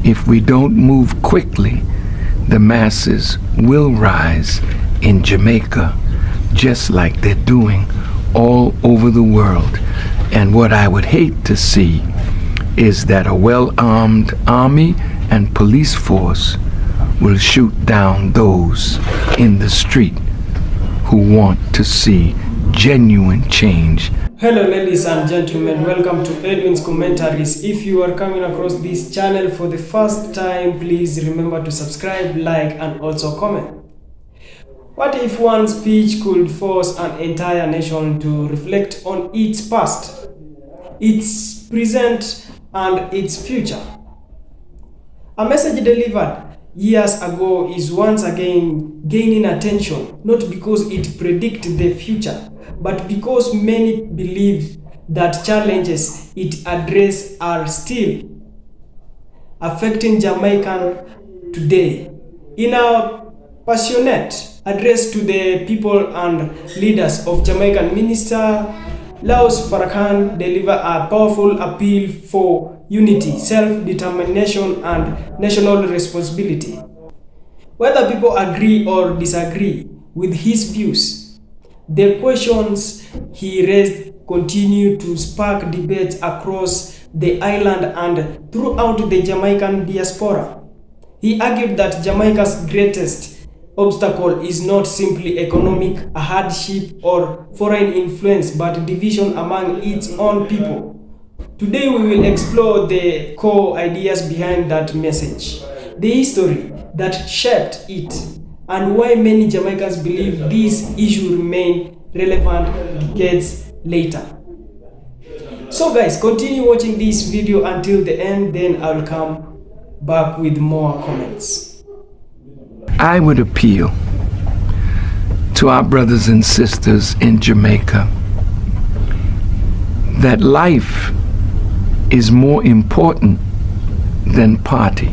if we don't move quickly, the masses will rise in Jamaica, just like they're doing all over the world. And what I would hate to see is that a well-armed army and police force will shoot down those in the street who want to see genuine change. Hello ladies and gentlemen, welcome to Edwin's Commentaries. If you are coming across this channel for the first time, please remember to subscribe, like and also comment. What if one speech could force an entire nation to reflect on its past, its present and its future? A message delivered years ago is once again gaining attention, not because it predicts the future, but because many believe that challenges it addresses are still affecting Jamaican today. In a passionate address to the people and leaders of Jamaican, Minister Laos Farrakhan delivered a powerful appeal for unity, self-determination and national responsibility. Whether people agree or disagree with his views, the questions he raised continue to spark debates across the island and throughout the Jamaican diaspora. He argued that Jamaica's greatest obstacle is not simply economic hardship or foreign influence, but division among its own people. Today we will explore the core ideas behind that message, the history that shaped it, and why many Jamaicans believe this issue remain relevant decades later. So guys, continue watching this video until the end, then I'll come back with more comments. I would appeal to our brothers and sisters in Jamaica that life is more important than party,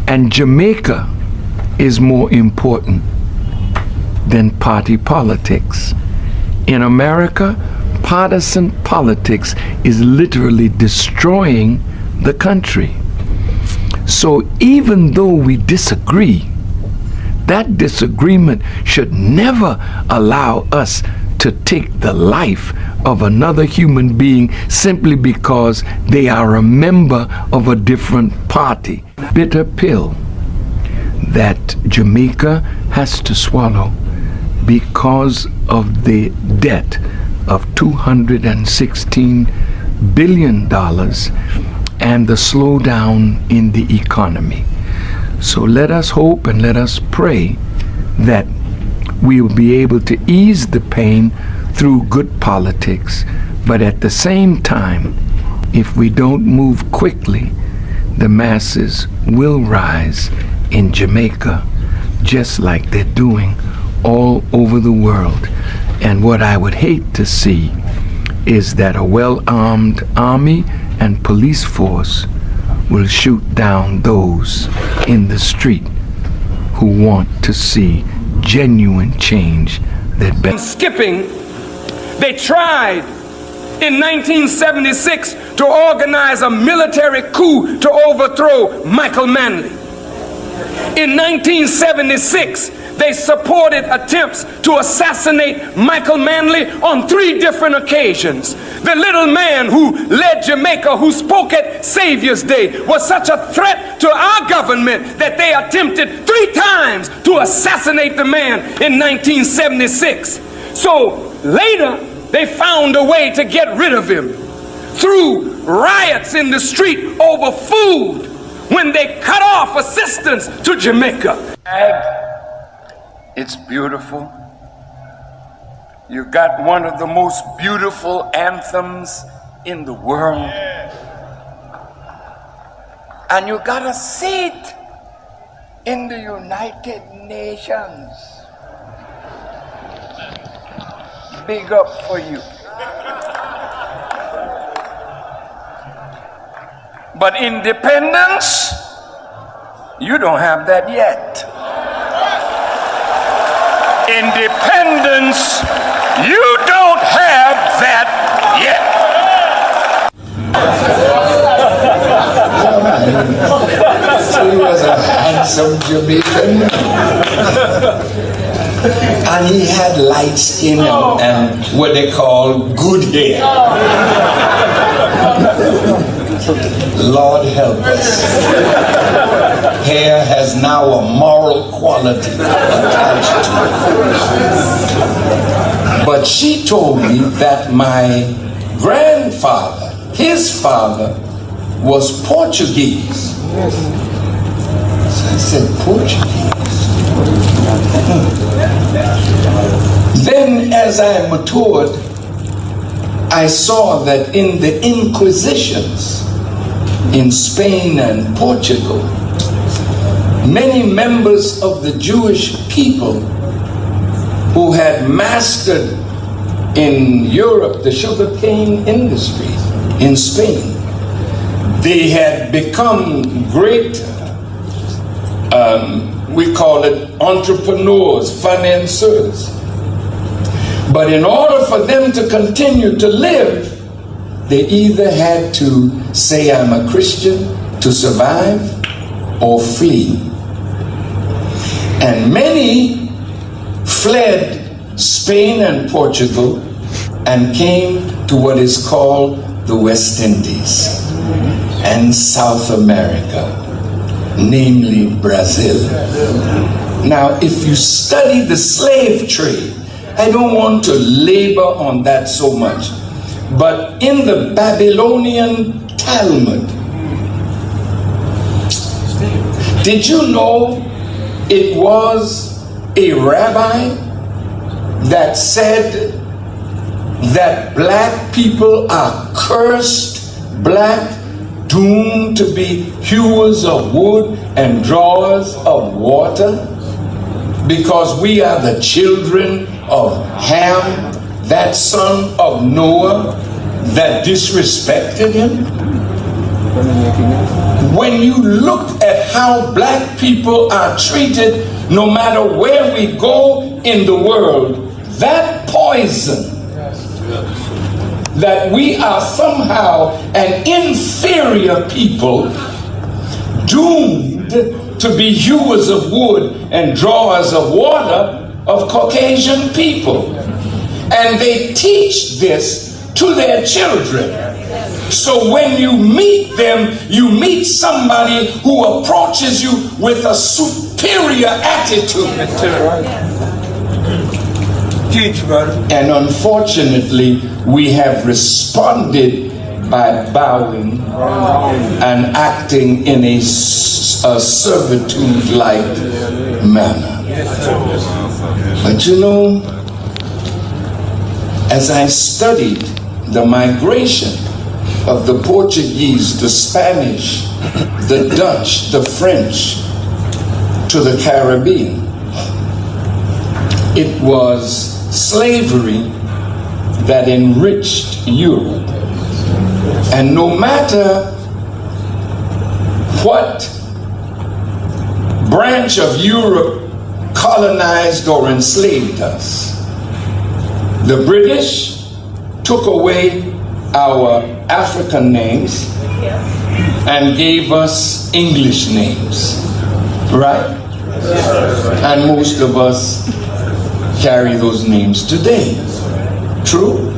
and Jamaica is more important than party politics. In America, partisan politics is literally destroying the country. So even though we disagree, that disagreement should never allow us to take the life of another human being simply because they are a member of a different party. Bitter pill that Jamaica has to swallow because of the debt of $216 billion and the slowdown in the economy. So let us hope and let us pray that we will be able to ease the pain through good politics, but at the same time, if we don't move quickly, the masses will rise in Jamaica, just like they're doing all over the world. And what I would hate to see is that a well-armed army and police force will shoot down those in the street who want to see genuine change that skipping. They tried in 1976 to organize a military coup to overthrow Michael Manley. In 1976, they supported attempts to assassinate Michael Manley on 3 different occasions. The little man who led Jamaica, who spoke at Savior's Day, was such a threat to our government that they attempted 3 times to assassinate the man in 1976. So later, they found a way to get rid of him through riots in the street over food when they cut off assistance to Jamaica. It's beautiful. You got one of the most beautiful anthems in the world. And you got a seat in the United Nations. Big up for you. But independence, you don't have that yet. Independence, you don't have that yet. time. He was a handsome Jamaican. And he had light skin and what they call good hair. Lord help us. Hair has now a moral quality attached to it. But she told me that my grandfather, his father, was Portuguese. So I said, Portuguese? Then as I matured, I saw that in the Inquisitions in Spain and Portugal, many members of the Jewish people who had mastered in Europe the sugarcane industry in Spain, they had become great, we call it entrepreneurs, financiers. But in order for them to continue to live, they either had to say, I'm a Christian to survive, or flee. And many fled Spain and Portugal and came to what is called the West Indies and South America, namely Brazil. Now, if you study the slave trade, I don't want to labor on that so much, but in the Babylonian Talmud, did you know it was a rabbi that said that black people are cursed, black, doomed to be hewers of wood and drawers of water, because we are the children of Ham, that son of Noah that disrespected him? When you look at how black people are treated, no matter where we go in the world, that poison that we are somehow an inferior people, doomed to be hewers of wood and drawers of water of Caucasian people. And they teach this to their children. So when you meet them, you meet somebody who approaches you with a superior attitude. Teach, brother. And unfortunately, we have responded by bowing and acting in a servitude-like manner. But you know, as I studied the migration of the Portuguese, the Spanish, the Dutch, the French to the Caribbean, it was slavery that enriched Europe. And no matter what branch of Europe colonized or enslaved us, the British took away our African names and gave us English names, right? And most of us carry those names today. True?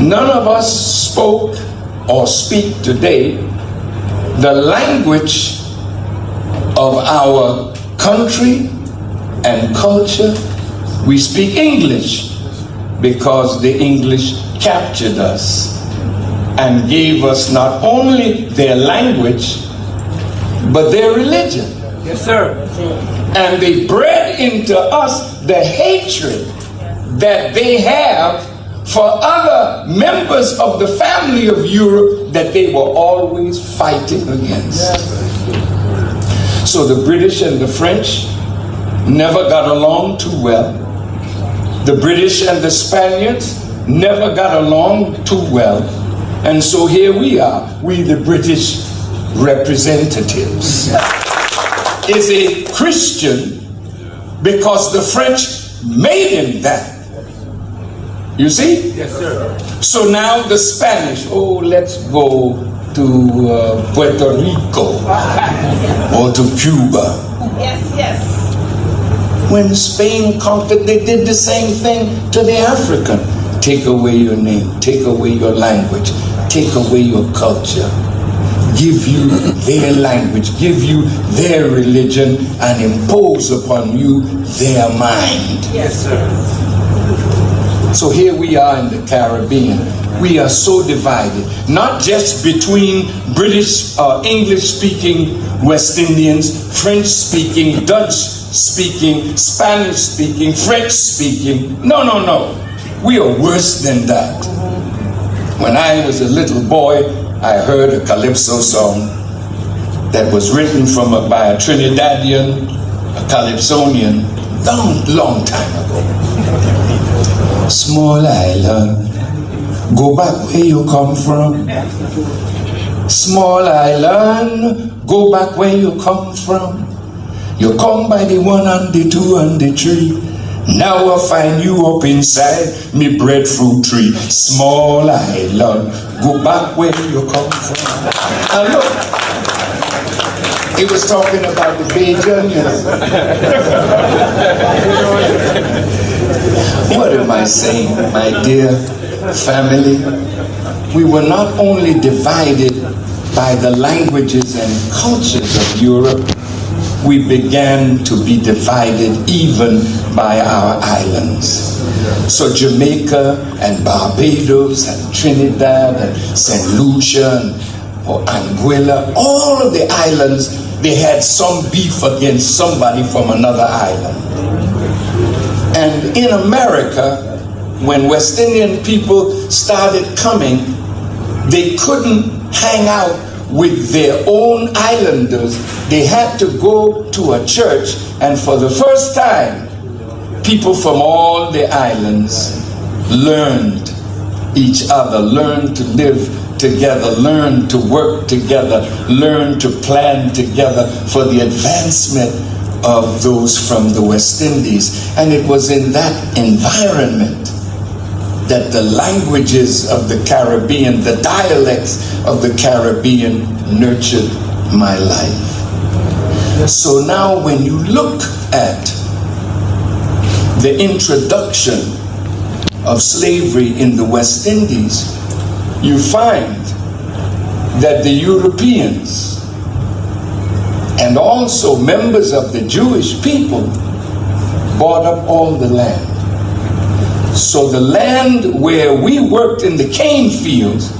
None of us spoke or speak today the language of our country and culture. We speak English because the English captured us and gave us not only their language, but their religion. Yes, sir. And they bred into us the hatred that they have for other members of the family of Europe that they were always fighting against. So the British and the French never got along too well. The British and the Spaniards never got along too well. And so here we are, we the British representatives. Is a Christian because the French made him that. You see? Yes, sir. So now the Spanish, oh, let's go to Puerto Rico or to Cuba. Yes, yes. When Spain conquered, they did the same thing to the African. Take away your name, take away your language, take away your culture, give you their language, give you their religion, and impose upon you their mind. Yes, sir. So here we are in the Caribbean. We are so divided, not just between British or English-speaking West Indians, French-speaking, Dutch-speaking, Spanish-speaking, French-speaking. No, no, no. We are worse than that. When I was a little boy, I heard a calypso song that was written by a Trinidadian, a Calypsonian, long time ago. Small island, go back where you come from. Small island, go back where you come from. You come by the 1 and the 2 and the 3. Now I find you up inside me breadfruit tree. Small island, go back where you come from. And look, he was talking about the Bajanians. What am I saying, my dear family? We were not only divided by the languages and cultures of Europe, we began to be divided even by our islands. So Jamaica and Barbados and Trinidad and St. Lucia or Anguilla, all of the islands, they had some beef against somebody from another island. And in America, when West Indian people started coming, they couldn't hang out with their own islanders. They had to go to a church, and for the first time, people from all the islands learned each other, learned to live together, learned to work together, learned to plan together for the advancement of those from the West Indies. And it was in that environment that the languages of the Caribbean, the dialects of the Caribbean nurtured my life. So now when you look at the introduction of slavery in the West Indies, you find that the Europeans and also members of the Jewish people bought up all the land. So the land where we worked in the cane fields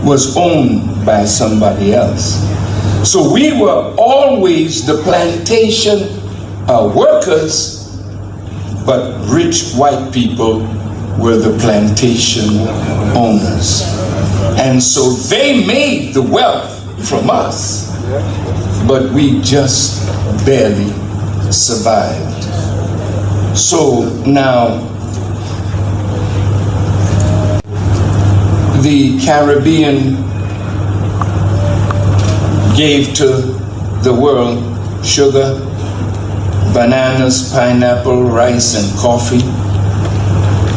was owned by somebody else. So we were always the plantation workers, but rich white people were the plantation owners. And so they made the wealth from us, but we just barely survived. So now, the Caribbean gave to the world sugar, bananas, pineapple, rice, and coffee.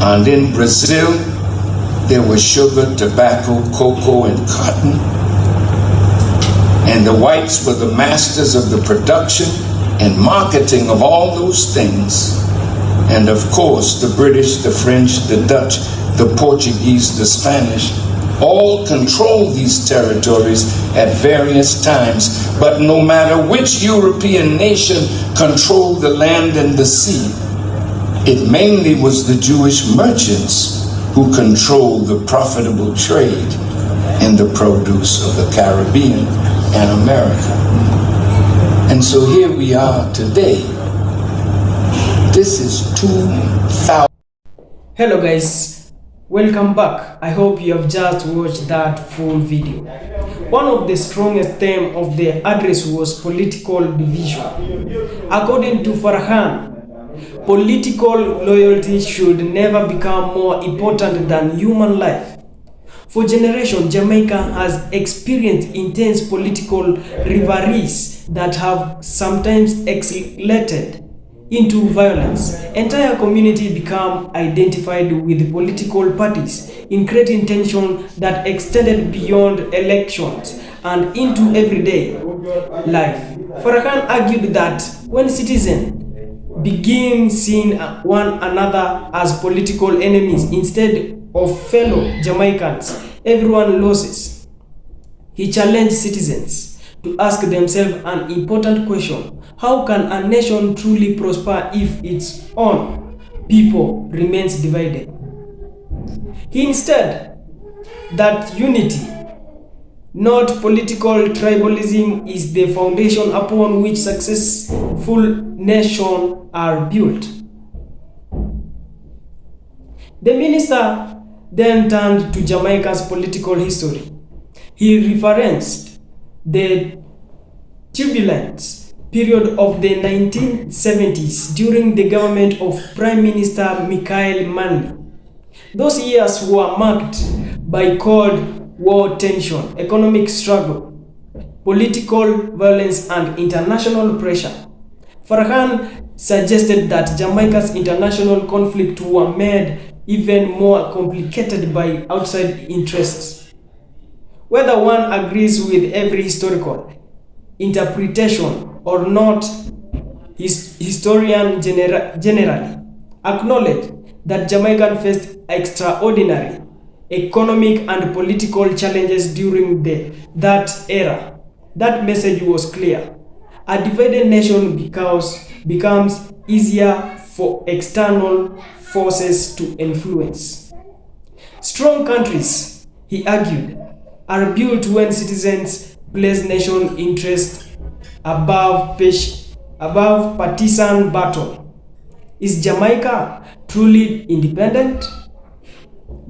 And in Brazil, there was sugar, tobacco, cocoa, and cotton. And the whites were the masters of the production and marketing of all those things. And of course, the British, the French, the Dutch, the Portuguese, the Spanish, all controlled these territories at various times. But no matter which European nation controlled the land and the sea, it mainly was the Jewish merchants who controlled the profitable trade in the produce of the Caribbean and America. And so here we are today. This is 2000. Hello guys, welcome back. I hope you have just watched that full video. One of the strongest themes of the address was political division. According to Farhan, political loyalty should never become more important than human life. For generations, Jamaica has experienced intense political rivalries that have sometimes escalated into violence. Entire community become identified with political parties, increasing tension that extended beyond elections and into everyday life. Farrakhan argued that when citizens begin seeing one another as political enemies instead of fellow Jamaicans, everyone loses. He challenged citizens to ask themselves an important question: how can a nation truly prosper if its own people remains divided? He instead that unity, not political tribalism, is the foundation upon which successful nations are built. The minister then turned to Jamaica's political history. He referenced the turbulent period of the 1970s during the government of Prime Minister Michael Manley. Those years were marked by Cold War tension, economic struggle, political violence, and international pressure. Farrakhan suggested that Jamaica's international conflict were made even more complicated by outside interests. Whether one agrees with every historical interpretation or not, historians generally acknowledge that Jamaica faced extraordinary economic and political challenges during that era. That message was clear. A divided nation becomes easier for external forces to influence. Strong countries, he argued, are built when citizens place nation interest above partisan battle. Is Jamaica truly independent?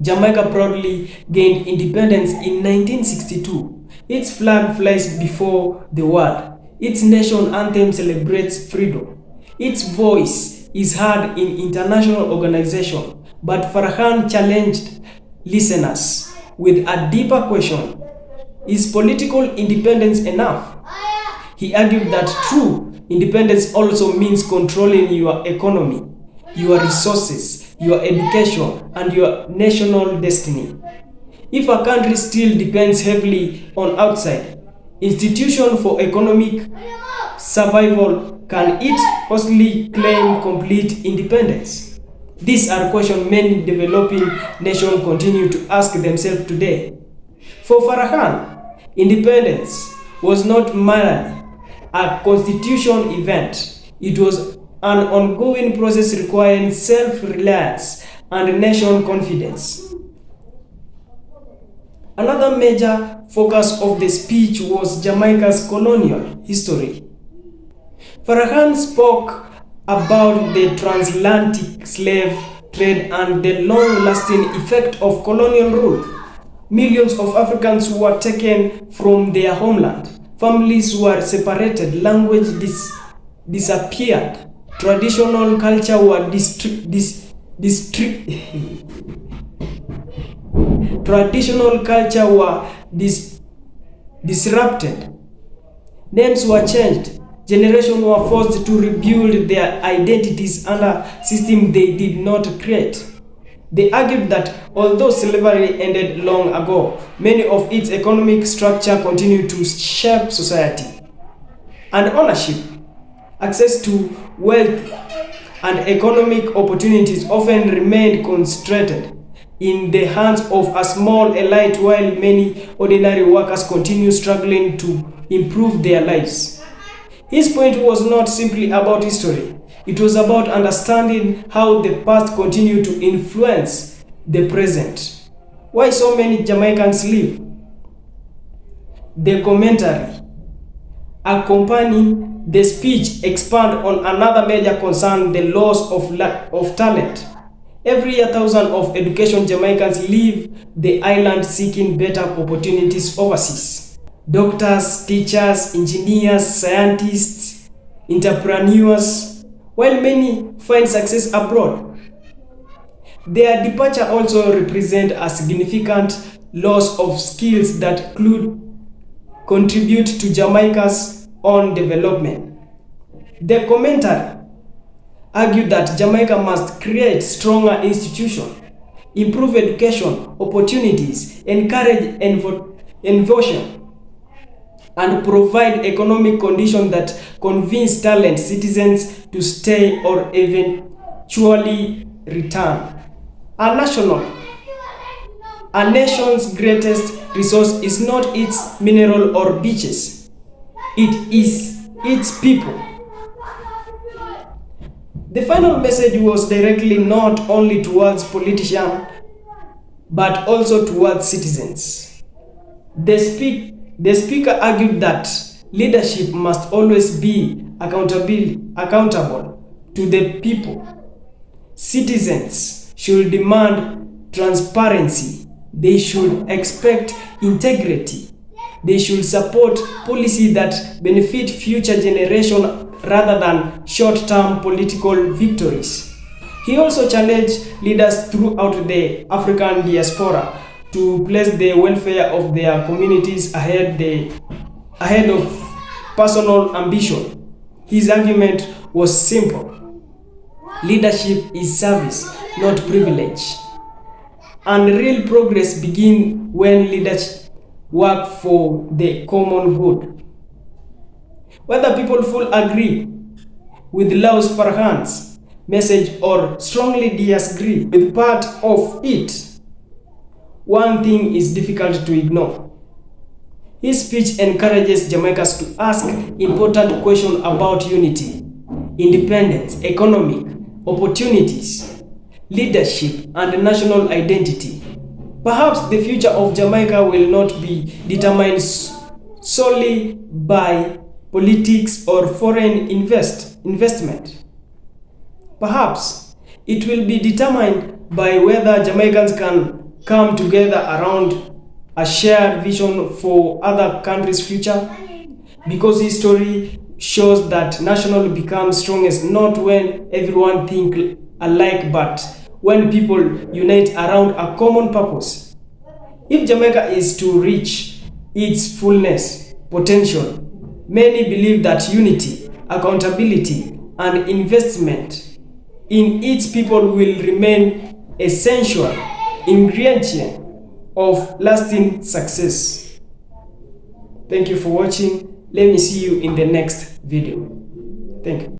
Jamaica proudly gained independence in 1962. Its flag flies before the world. Its nation anthem celebrates freedom. Its voice is heard in international organizations. But Farrakhan challenged listeners with a deeper question: is political independence enough? He argued that true independence also means controlling your economy, your resources, your education, and your national destiny. If a country still depends heavily on outside institutions for economic survival, can it possibly claim complete independence? These are questions many developing nations continue to ask themselves today. For Farrakhan, independence was not merely a constitutional event. It was an ongoing process requiring self-reliance and nation confidence. Another major focus of the speech was Jamaica's colonial history. Farrakhan spoke about the transatlantic slave trade and the long-lasting effect of colonial rule. Millions of Africans were taken from their homeland. Families were separated, language disappeared, traditional culture were disrupted. Names were changed. Generations were forced to rebuild their identities under systems they did not create. They argued that although slavery ended long ago, many of its economic structure continued to shape society. And ownership, access to wealth, and economic opportunities often remained concentrated in the hands of a small elite, while many ordinary workers continue struggling to improve their lives. His point was not simply about history. It was about understanding how the past continued to influence the present. Why so many Jamaicans live? The commentary accompanying the speech expand on another major concern: the loss of talent. Every year, thousands of education Jamaicans leave the island seeking better opportunities overseas. Doctors, teachers, engineers, scientists, entrepreneurs, while many find success abroad. Their departure also represents a significant loss of skills that could contribute to Jamaica's own development. The commentary argued that Jamaica must create stronger institutions, improve education opportunities, encourage innovation, and provide economic conditions that convince talented citizens to stay or eventually return. A nation's greatest resource is not its mineral or beaches. It is its people. The final message was directly not only towards politicians but also towards citizens. The speaker argued that leadership must always be accountable to the people. Citizens should demand transparency. They should expect integrity. They should support policy that benefit future generations rather than short-term political victories. He also challenged leaders throughout the African diaspora to place the welfare of their communities ahead of personal ambition. His argument was simple. Leadership is service, not privilege. And real progress begins when leaders work for the common good. Whether people fully agree with Laus Farhan's message or strongly disagree with part of it, one thing is difficult to ignore. His speech encourages Jamaicans to ask important questions about unity, independence, economic opportunities, leadership, and national identity. Perhaps the future of Jamaica will not be determined solely by politics or foreign investment. Perhaps it will be determined by whether Jamaicans can come together around a shared vision for other countries' future, because history shows that national becomes strongest not when everyone thinks alike but when people unite around a common purpose. If Jamaica is to reach its fullness potential, many believe that unity, accountability, and investment in its people will remain essential ingredients of lasting success. Thank you for watching. Let me see you in the next video. Thank you.